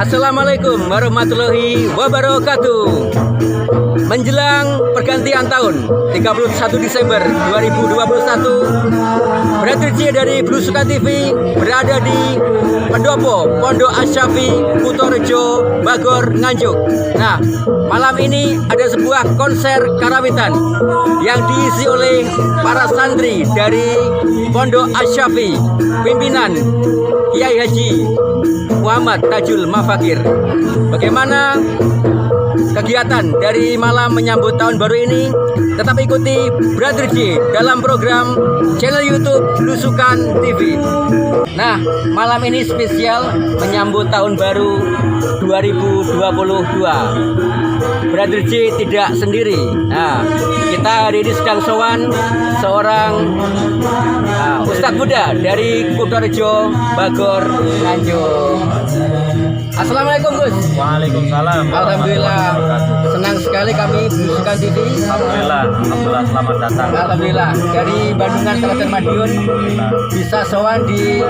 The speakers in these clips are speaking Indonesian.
Assalamualaikum warahmatullahi wabarakatuh. Menjelang pergantian tahun 31 Desember 2021, Bradridge dari Blusukan TV berada di Pendopo Pondok Asy-Syafi'i Kutorejo, Bagor, Nganjuk. Nah, malam ini ada sebuah konser karawitan yang diisi oleh para santri dari Pondok Asy-Syafi'i, pimpinan Kiai Haji Muhammad Tajul Mafakir. Bagaimana kegiatan dari malam menyambut tahun baru ini? Tetap ikuti Bradridge dalam program channel YouTube Blusukan TV. Nah, malam ini spesial menyambut tahun baru 2022. Bradridge tidak sendiri. Nah, kita hari ini sedang sowan seorang Ustadz muda dari Kutorejo, Bagor, Nganjuk. Assalamualaikum Gus. Waalaikumsalam. Alhamdulillah, senang sekali kami Blusukan TV. Alhamdulillah selamat datang. Alhamdulillah, dari Bandungan Selatan Madiun bisa sowan di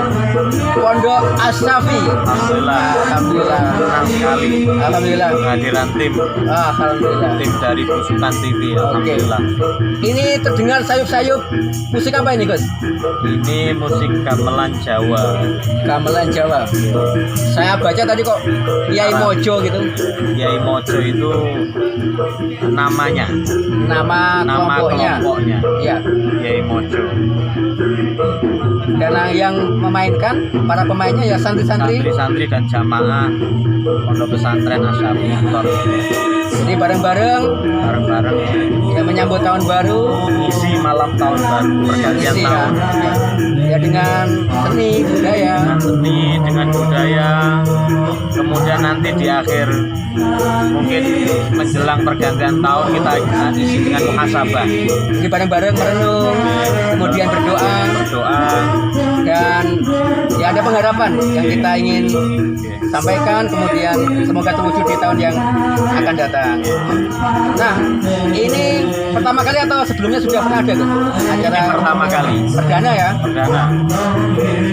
Pondok Asy-Syafi'i. Alhamdulillah senang sekali. Alhamdulillah. Kehadiran tim dari Blusukan TV. Alhamdulillah. Ini terdengar sayup-sayup musik apa ini Gus? Ini musik gamelan Jawa. Gamelan Jawa. Saya baca tadi kok Kiai Mojo gitu. Kiai Mojo itu namanya. Nama kelompoknya. Iya. Kiai Mojo. Dan yang memainkan para pemainnya ya santri-santri dan jamaah Pondok Pesantren Asy-Syafi'i Kutorejo. Jadi bareng-bareng ya menyambut tahun baru, isi malam tahun baru pergantian tahun. Ya dengan seni budaya, kemudian nanti di akhir mungkin menjelang pergantian tahun kita isi dengan muhasabah. Jadi bareng-bareng merenung, kemudian berdoa, dan ya ada pengharapan yang kita ingin sampaikan, kemudian semoga terwujud di tahun yang akan datang. Nah, ini pertama kali atau sebelumnya sudah pernah ada Gus? Acara ini pertama kali. Perdana ya? Perdana.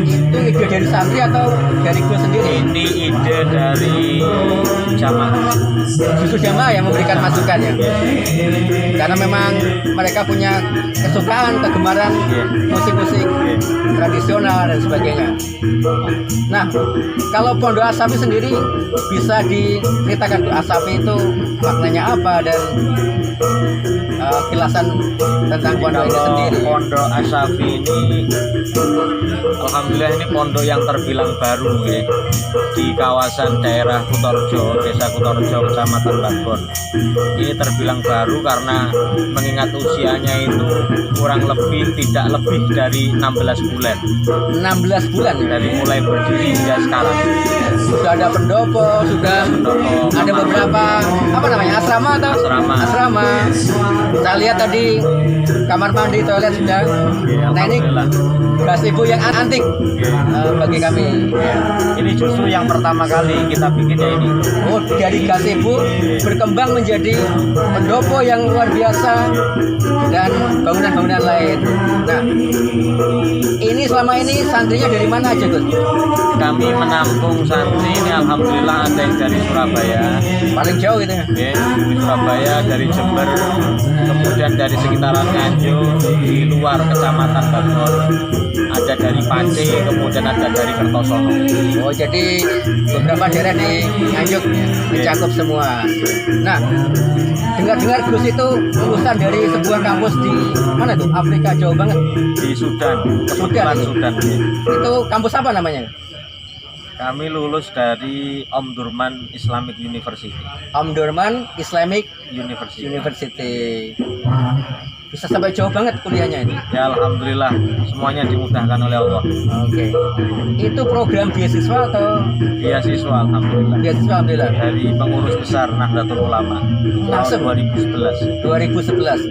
Itu ide dari santri atau dari Gus sendiri? Ini ide dari jamaah. Justru jamaah yang memberikan masukan ya? Karena memang mereka punya kesukaan, kegemaran musik-musik tradisional dan sebagainya. Nah, kalau Pondok Asy-Syafi'i sendiri bisa diceritakan tuh Asy-Syafi'i itu maknanya apa dan kilasan tentang pondok ini sendiri. Pondok Asy-Syafi'i ini alhamdulillah ini pondok yang terbilang baru ya, di kawasan daerah Kutorejo, Desa Kutorejo, Kecamatan Bagor. Ini terbilang baru karena mengingat usianya itu kurang lebih tidak lebih dari 16 bulan. 16 bulan ya? Dari mulai berdiri hingga sekarang. Sudah ada pendopo, ada beberapa apa namanya, asrama atau asrama. Saya lihat tadi kamar mandi, toilet sudah. Nah ini gazebo yang antik bagi kami. Ini justru yang pertama kali kita bikinnya ini. Oh, dari gazebo berkembang menjadi pendopo yang luar biasa dan bangunan-bangunan lain. Nah, ini selama ini santrinya dari mana aja Gus? Kami menampung santri ini alhamdulillah ada yang dari Surabaya. Paling jauh gitu ya? Dari Surabaya, dari Jember, kemudian dari sekitaran Nganjuk, di luar Kecamatan Bagor, ada dari Pacé, kemudian ada dari Kertosono. Oh, jadi beberapa daerah di Nganjuk mencakup semua. Nah, dengar-dengar Gus itu lulusan dari sebuah kampus di mana tuh? Afrika, jauh banget. Di Sudan, kebetulan Sudan. Itu kampus apa namanya? Kami lulus dari Om Durman Islamic University. Om Durman Islamic University. Bisa sampai jauh banget kuliahnya ini. Ya alhamdulillah semuanya dimudahkan oleh Allah. Oke. Itu program beasiswa atau? Beasiswa alhamdulillah. Beasiswa alhamdulillah. Dari pengurus besar Nahdlatul Ulama. Langsung 2011. 2011.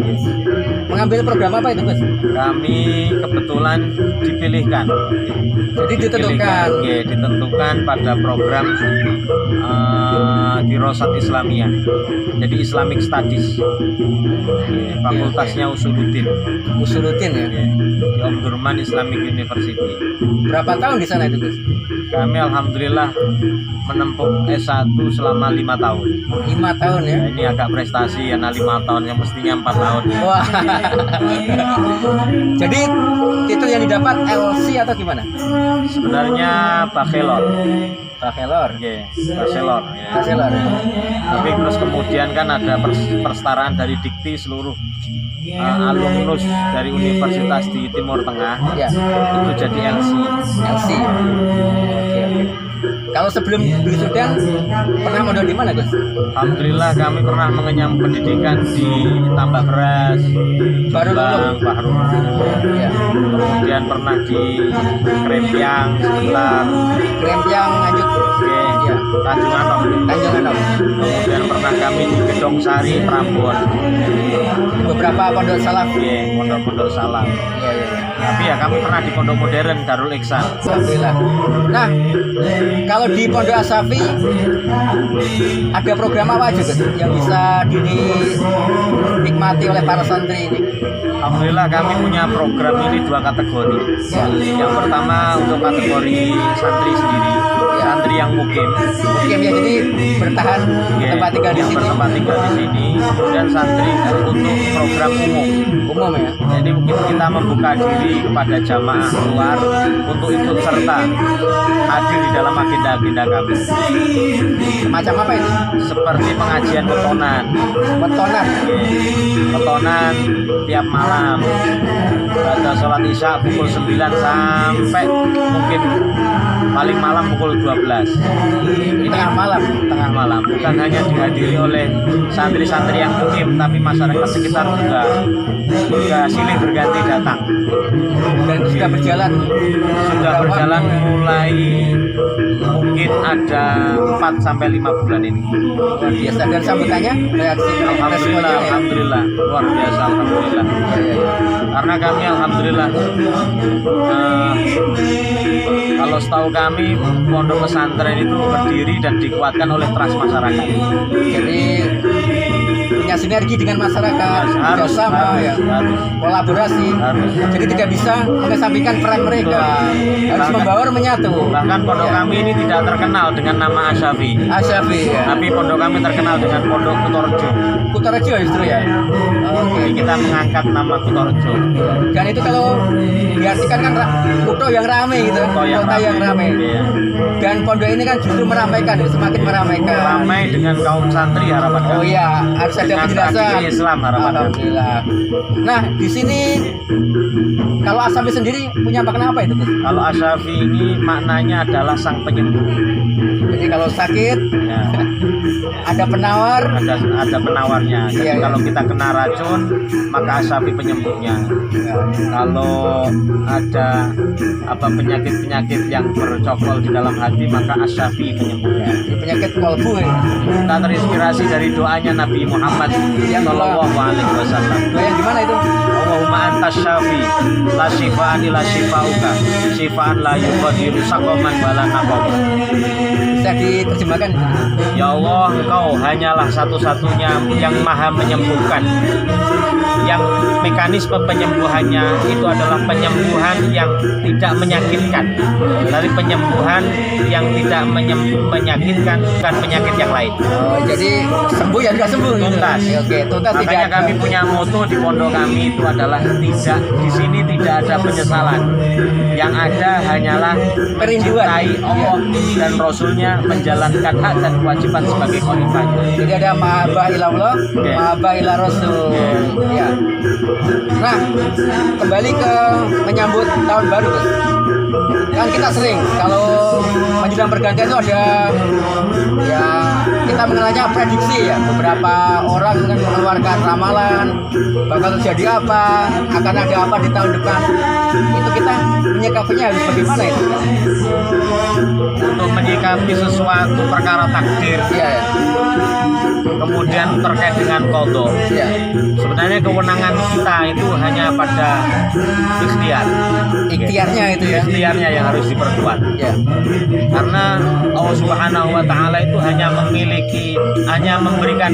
Mengambil program apa itu Gus? Kami kebetulan dipilihkan. Jadi ditentukan. Ditentukan pada program Dirosat Islamiyah. Jadi Islamic Studies. Fakultasnya Usuluddin ya? Di Om Durman Islamic University. Berapa tahun di sana itu Gus? Kami alhamdulillah menempuh S1 selama 5 tahun. 5 tahun ya. Ya, ini agak prestasi ya, 5 tahun yang mestinya 4 tahun. Wah. Jadi titel yang didapat LC atau gimana? Sebenarnya bachelor. Bachelor. Oke, bachelor. Ya. Bachelor. Tapi terus kemudian kan ada persetaraan dari dikti seluruh alumnus dari universitas di Timur Tengah. Ya. Itu jadi LC. LC. Oke. Kalau sebelum wisuda pernah mondok di mana, Gus? Alhamdulillah kami pernah mengenyam pendidikan di Tambak Beras, Baru Bang, Bahru. Ya. Kemudian pernah di Krempiang sebentar. Krempiang Nganjuk. Oke, Ya. Tanjung Anom. Tanjung Anom. Kemudian pernah kami di Gedong Sari, Prambon. Beberapa pondok salaf. Oke, pondok-pondok salam. Iya, iya. Tapi ya kami pernah di pondok modern Darul Ihsan. Alhamdulillah. Nah, kalau di Pondok Asyafi ada program apa aja, Gus, yang bisa dinikmati oleh para santri ini? Alhamdulillah kami punya program ini 2 kategori. Ya. Yang pertama untuk kategori santri sendiri, santri yang mukim. Oke, ya, jadi bertahan Oke, tempat tinggal di yang sini. bertempat tinggal di sini. Kemudian santri untuk program umum. Umum ya. Jadi mungkin kita membuka diri kepada jamaah luar untuk ikut serta hadir di dalam agenda-agenda kami. Macam apa itu? Seperti pengajian wetonan. Wetonan. Wetonan tiap malam. Pada sholat isya pukul 9 sampai mungkin paling malam pukul 12. Ini Tengah malam. tengah malam. Bukan hanya dihadiri oleh santri-santri yang mukim, tapi masyarakat sekitar juga silih berganti datang. Dan sudah berjalan. Sudah berapa? berjalan mulai mungkin ada 4 sampai 5 bulan ini. Luar biasa. Dan sambutannya, reaksi Alhamdulillah, responnya ya? alhamdulillah, luar biasa, alhamdulillah. Ya, ya, ya. Karena kami alhamdulillah kalau setahu kami pondok pesantren itu berdiri dan dikuatkan oleh trust masyarakat. Jadi punya sinergi dengan masyarakat, Harus, kerjasama ya, harus. kolaborasi. Harus. Jadi tidak bisa mengesampingkan peran mereka, harus membaur menyatu. Bahkan pondok Ya. kami ini tidak terkenal dengan nama Asyafi, Asyafi ya. tapi pondok kami terkenal dengan Pondok Kutorjo. Kutorejo justru ya. Oke. Jadi kita mengangkat nama Kutorjo. Dan itu kalau diartikan kan kuto yang ramai gitu, Kota yang kota yang ramai. Iya. Dan pondok ini kan justru meramaikan, ya, semakin meramaikan. Ramai dengan kaum santri harapan Oh kami. iya, harus ada Dengan penjelasan. tradisi Islam harapan kami. Alhamdulillah. Nah, di sini kalau Asyafi sendiri punya makna apa itu, Gus? Kalau Asyafi ini maknanya adalah sang penyembuh. Jadi kalau sakit Ya, ada penawar. ada penawarnya. Jadi Iya, iya. kalau kita kena racun, maka Asyafi penyembuhnya. Ya. Kalau ada penyakit-penyakit yang bercokol di dalam hati, maka Asyafi penyembuhnya. Di penyakit kolbu ya. Kita terinspirasi dari doanya Nabi Muhammad Shallallahu Alaihi Wasallam. Doa yang gimana itu? Allahumma antas syafi, la shifaan ila shifauka, shifaan la yughadiru saqaman wala naqab. Bisa diterjemahkan? Ya Allah, Engkau hanyalah satu-satunya yang maha menyembuhkan. Yang mekanisme penyembuhannya itu adalah penyembuhan yang tidak menyakitkan. Dari penyembuhan yang tidak menyakitkan, bukan penyakit yang lain. Oh, jadi sembuh ya sudah sembuh gitu. Tuntas. Oke, tuntas tidak Makanya ada. kami punya moto di pondok kami itu adalah di sini tidak ada penyesalan. Yang ada hanyalah Kerinduan. mencintai Allah dan Rasulnya, menjalankan hak dan kewajiban sebagai khalifahnya. Jadi ada mahabbah ilallah, Oke. mahabbah ila rasul. Ya. Nah, kembali ke menyambut tahun baru, Gus. Kan kita sering kalau menjelang pergantian itu ada ya kita mengenalnya prediksi ya. Beberapa orang kan mengeluarkan ramalan bakal terjadi apa, akan ada apa di tahun depan. Itu kita menyikapinya harus bagaimana itu? Untuk menyikapi sesuatu perkara takdir, Iya ya. kemudian terkait dengan qadha. Ya. Sebenarnya kewenangan kita itu hanya pada ikhtiar. Ikhtiarnya itu ya. Ikhtiarnya yang harus diperkuat. Ya. Karena Allah Subhanahu wa taala itu hanya memberikan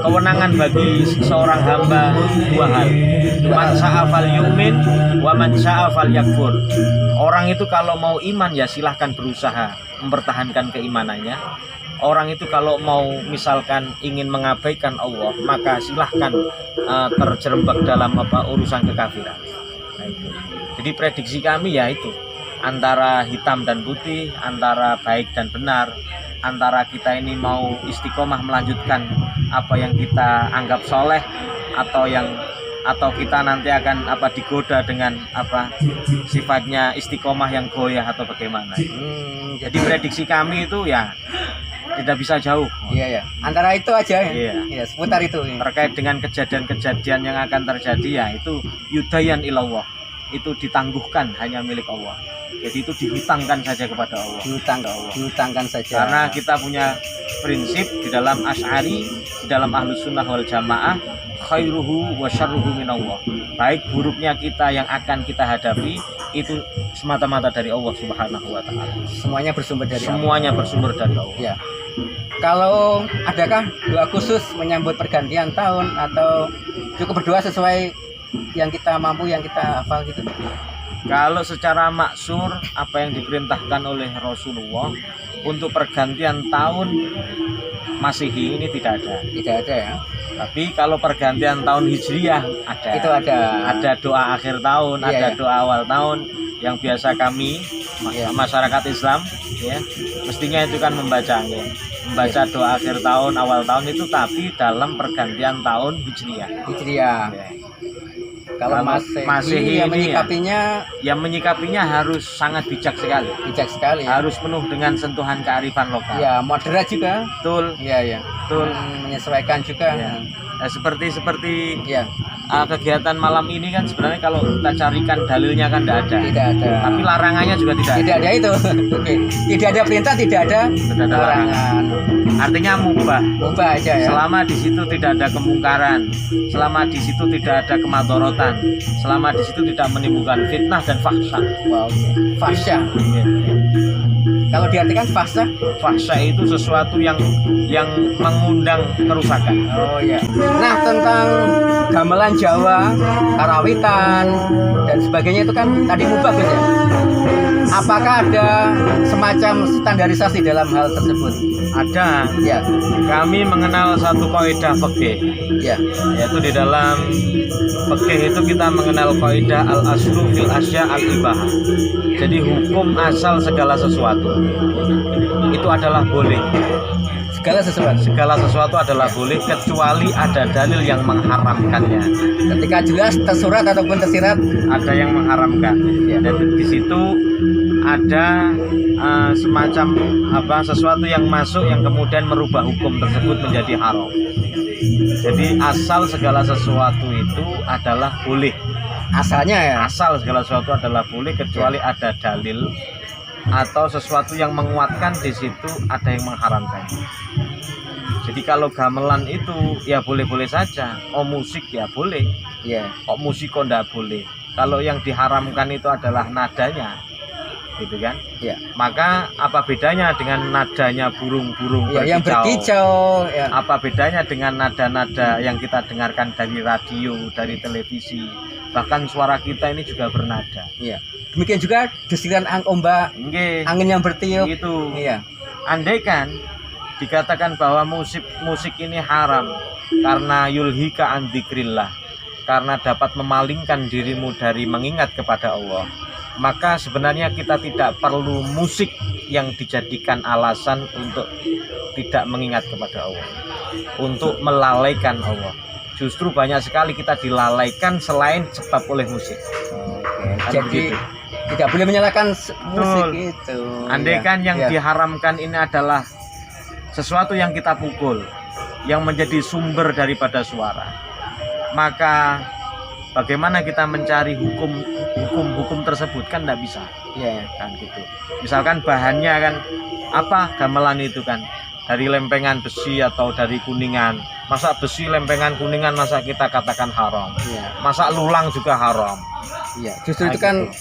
kewenangan bagi seorang hamba dua hal. Man syaa falyu'min wa man syaa falyakfur. Orang itu kalau mau iman ya silahkan berusaha mempertahankan keimanannya. Orang itu kalau mau misalkan ingin mengabaikan Allah, maka silahkan terjerembab dalam urusan kekafiran. Nah, itu. Jadi prediksi kami ya itu antara hitam dan putih, antara baik dan benar, antara kita ini mau istiqomah melanjutkan apa yang kita anggap soleh atau kita nanti akan digoda dengan sifatnya istiqomah yang goyah atau bagaimana. Jadi prediksi kami itu ya tidak bisa jauh. Iya ya. Antara itu aja ya. Iya. Ya, seputar itu. Ya. Terkait dengan kejadian-kejadian yang akan terjadi ya itu yudayan ilallah. Itu ditangguhkan hanya milik Allah. Jadi itu dihutangkan saja kepada Allah. Dihutangkan saja. Karena kita punya prinsip di dalam Asy'ari, di dalam Ahlus Sunnah wal Jamaah, khairuhu wa syarruhu minallah. Baik buruknya kita yang akan kita hadapi itu semata-mata dari Allah Subhanahu wa taala. Semuanya bersumber dari Allah. Ya. Kalau adakah doa khusus menyambut pergantian tahun atau cukup berdoa sesuai yang kita mampu, yang kita hafal gitu? Kalau secara maksur apa yang diperintahkan oleh Rasulullah untuk pergantian tahun Masehi ini tidak ada. Tidak ada ya. Tapi kalau pergantian tahun Hijriah ada. Itu ada. Ada doa akhir tahun, Iya, ada ya. doa awal tahun yang biasa kami masyarakat Islam ya mestinya itu kan membacanya. Membaca doa akhir tahun, awal tahun itu tapi dalam pergantian tahun Hijriah. Ya. Kalau Masehi yang menyikapinya harus sangat bijak sekali. Harus penuh dengan sentuhan kearifan lokal. Ya, moderat juga. Betul. Iya. Betul. Menyesuaikan juga. Ya. Nah, seperti ya. Kegiatan malam ini kan sebenarnya kalau kita carikan dalilnya kan tidak ada. Tidak ada. Tapi larangannya juga tidak ada. Tidak ada itu. Oke. Tidak ada perintah, tidak ada larangan. Artinya mubah. Mubah aja ya. Selama di situ tidak ada kemungkaran, selama di situ tidak ada kemadorotan, selama di situ tidak menimbulkan fitnah dan fahsya. Wow, fahsya. Kalau diartikan fahsya itu sesuatu yang mengundang kerusakan. Oh ya. Nah, tentang gamelan Jawa, karawitan dan sebagainya itu kan tadi mubah ya. Apakah ada semacam standarisasi dalam hal tersebut? Ada. Ya. Kami mengenal satu kaidah fikih. Ya. Yaitu di dalam fikih itu kita mengenal kaidah al-aslu fil asya al-ibahah. Jadi hukum asal segala sesuatu itu adalah boleh. Segala sesuatu adalah boleh kecuali ada dalil yang mengharamkannya. Ketika jelas tersurat ataupun tersirat ada yang mengharamkan. Ya. Dan di situ ada semacam sesuatu yang masuk yang kemudian merubah hukum tersebut menjadi haram. Jadi asal segala sesuatu itu adalah boleh. Asalnya ya. Asal segala sesuatu adalah boleh kecuali ada dalil atau sesuatu yang menguatkan di situ ada yang mengharamkan. Jadi kalau gamelan itu ya boleh-boleh saja. Oh musik ya boleh. Iya. Kok musik kok enggak boleh? Kalau yang diharamkan itu adalah nadanya, gitu kan? Iya. Maka apa bedanya dengan nadanya burung-burung yang berkicau? Ya. Apa bedanya dengan nada-nada yang kita dengarkan dari radio, dari televisi? Bahkan suara kita ini juga bernada. Iya. Demikian juga desiran ombak, angin yang bertiup. Gitu. Iya. Andai kan dikatakan bahwa musik ini haram karena yulhika an dzikrillah, karena dapat memalingkan dirimu dari mengingat kepada Allah, maka sebenarnya kita tidak perlu musik yang dijadikan alasan untuk tidak mengingat kepada Allah, untuk melalaikan Allah. Justru banyak sekali kita dilalaikan selain sebab oleh musik. Jadi tidak boleh menyalahkan musik itu. Andai kan yang diharamkan ini adalah sesuatu yang kita pukul, yang menjadi sumber daripada suara, maka bagaimana kita mencari hukum tersebut kan tidak bisa. Iya. Kan gitu. Misalkan bahannya kan apa gamelan itu kan dari lempengan besi atau dari kuningan. Masa besi lempengan kuningan masa kita katakan haram. Iya. Masa lulang juga haram. Iya, justru Nah, itu kan gitu.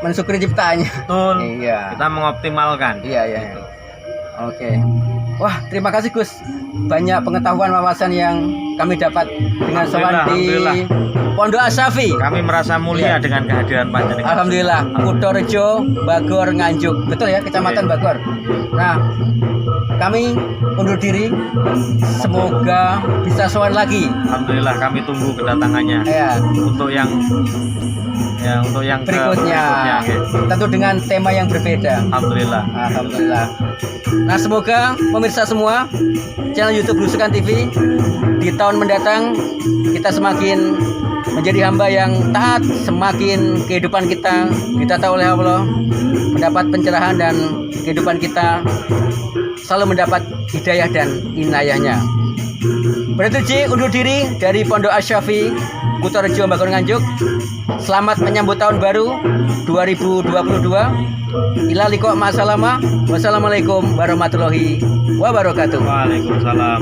mensyukuri ciptaannya. Betul. Iya. Kita mengoptimalkan. Iya, iya. Oke. Wah, terima kasih Gus. Banyak pengetahuan wawasan yang kami dapat dengan sowan di Alhamdulillah. Pondok Asy-Syafi'i. Kami merasa mulia Iya. dengan kehadiran panjenengan. Alhamdulillah, Kutorejo, Bagor, Nganjuk. Betul ya, Kecamatan Iya. Bagor. Nah, kami undur diri. Semoga bisa sowan lagi. Alhamdulillah kami tunggu kedatangannya Ya, untuk yang berikutnya. ya. Tentu dengan tema yang berbeda. Alhamdulillah. Alhamdulillah. Nah, semoga pemirsa semua channel YouTube Blusukan TV di tahun mendatang kita semakin menjadi hamba yang taat, semakin kehidupan kita ditata oleh Allah, mendapat pencerahan dan kehidupan kita selalu mendapat hidayah dan inayahnya. Berarti undur diri dari Pondok Asy-Syafi'i Kutorejo Bagor Nganjuk. Selamat menyambut tahun baru 2022. Ila liqa ma'asalama. Wassalamualaikum warahmatullahi wabarakatuh. Waalaikumsalam.